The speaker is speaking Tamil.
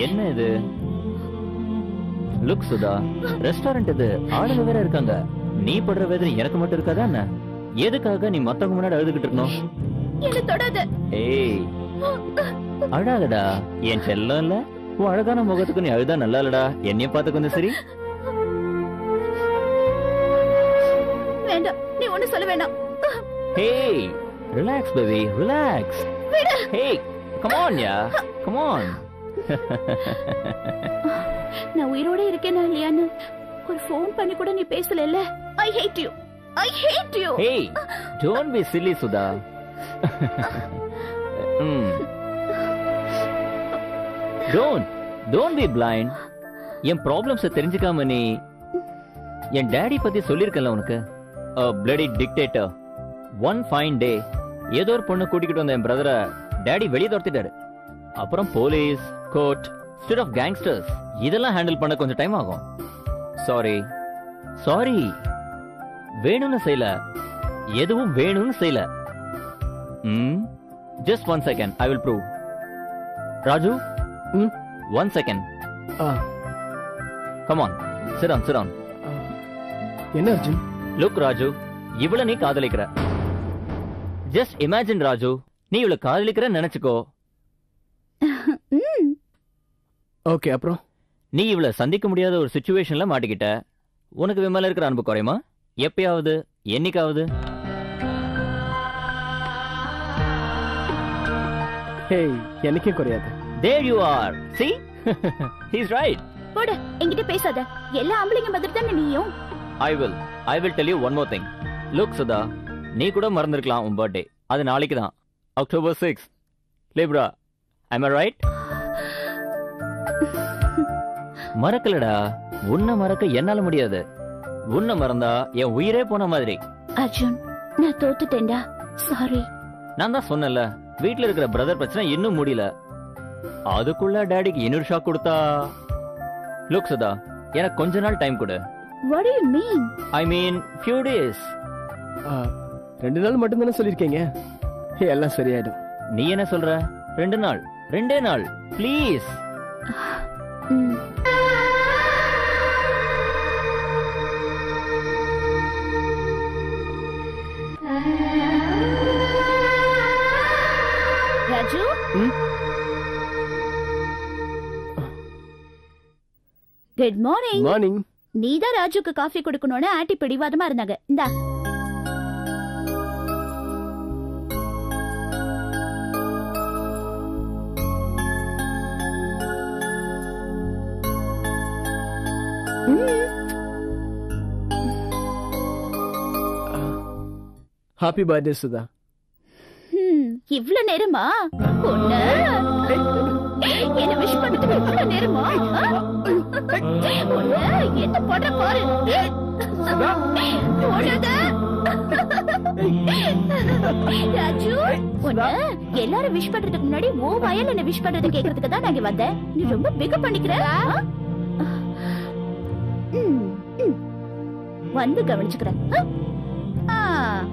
என்ன இது? லுக் சுதா, ரெஸ்டாரண்ட் இது, ஆளுங்க வேற இருக்காங்க. நீ படுற வேதனை எனக்கு மட்டும் இருக்காதா என்ன? எதுக்காக நீ மத்தவங்க முன்னாடி அழுதுகிட்டு இருக்கணும்? என்ன தொடாத. ஏய், அழாதடா என் செல்லம். இல்ல உன் அழகான முகத்துக்கு நீ அழுதா நல்லா இல்லடா. என்னைய பார்த்து கொஞ்சம் சரி. வேண்டாம், நீ ஒண்ணு சொல்ல வேண்டாம். Hey, relax baby, relax. Hey, come on ya, come on. நான் உயிரோட இருக்கேனா இல்லையான்னு ஒரு ஃபோன் பண்ணி கூட நீ பேசல. I hate you. I hate you. Hey, don't be silly Sudha. Don't be blind. N problems தெரிஞ்சுக்காம நீ என் டாடி பத்தி சொல்லிருக்கல உனக்கு. A bloody dictator. One fine day ஏதோ ஒரு பொண்ணு கூட்டிக்கிட்டு வந்த என் பிரதரை டாடி வெளியே துரத்திட்டாரு. அப்புறம் police, court, state of gangsters இதெல்லாம் ஹேண்டில் பண்ண கொஞ்சம் டைம் ஆகும். சாரி வேணும்னு செய்யல, எதுவும் வேணும்னு செய்யல. Just 1 second, I will prove. Raju, 1 second. Come on, sit down. என்ன அர்ஜுன்? Look Raju, இவள நீ காதலிக்கிற. Just imagine Raju, நீ இவள காதலிக்கிற நினைச்சுக்கோ. ஓகே, அப்புறம் நீ இவள சந்திக்க முடியாத ஒரு சிச்சுவேஷன்ல மாட்டிக்கிட்ட. உனக்கு விமல இருக்கிற அன்பு குறையுமா? எப்பயாவது, என்னைக்காவது? ஹேய், எனக்கே குறையாது. There you are. See? He's right. போடு, என்கிட்ட பேசாத. எல்லா ஆம்பளைங்க மாதிரி தானே நீயும். I will tell you one more thing. Look Sudha, நீ கூட மறந்திருக்கலாம் உன் பர்த்டே. அது நாளைக்கு தான், October 6. Libra. Am I right? மறக்கலடா. உன்னை மறக்க என்னால முடியாது. உன்னை மறந்தா என் உயிரே போன மாதிரி. அர்ஜுன், நான் தோத்துட்டேன்டா. சாரி. நான் தான் சொன்னல, வீட்ல இருக்கிற பிரதர் பிரச்சனை இன்னும் முடியல. அதுக்குள்ள டாடிக்கு இன்னொரு ஷாக் கொடுத்தா. லுக் சுதா, எனக்கு கொஞ்ச நாள் டைம் கொடு. What do you mean? I mean few days. 2 நாள் மட்டும் தானே சொல்லிருக்கீங்க. எல்லாம் சரியாயிடும். நீ என்ன சொல்ற? 2 நாள், 2 நாள், please. Raju, good morning. Morning. நீதான் ராஜுக்கு காஃபி கொடுக்கணும்னு ஆட்டி பிடிவாதமா இருந்தாங்க. இந்தா. Happy birthday Sudha. இவ்ளோ நேரமா? பொண்ணு என்ன விஷ் பண்றதுக்கு இவ்ளோ நேரமா? பொண்ணு என்ன பண்ற பாரு. ராஜு, பொண்ணு எல்லாரும் விஷ் பண்றதுக்கு முன்னாடி ஓ வயல் என்ன விஷ் பண்றது கேக்குறதுக்கு தான் நாங்க வந்தேன். நீ ரொம்ப பிக பண்ணிக்கிற. வந்து கவனிச்சுக்கிறேன்.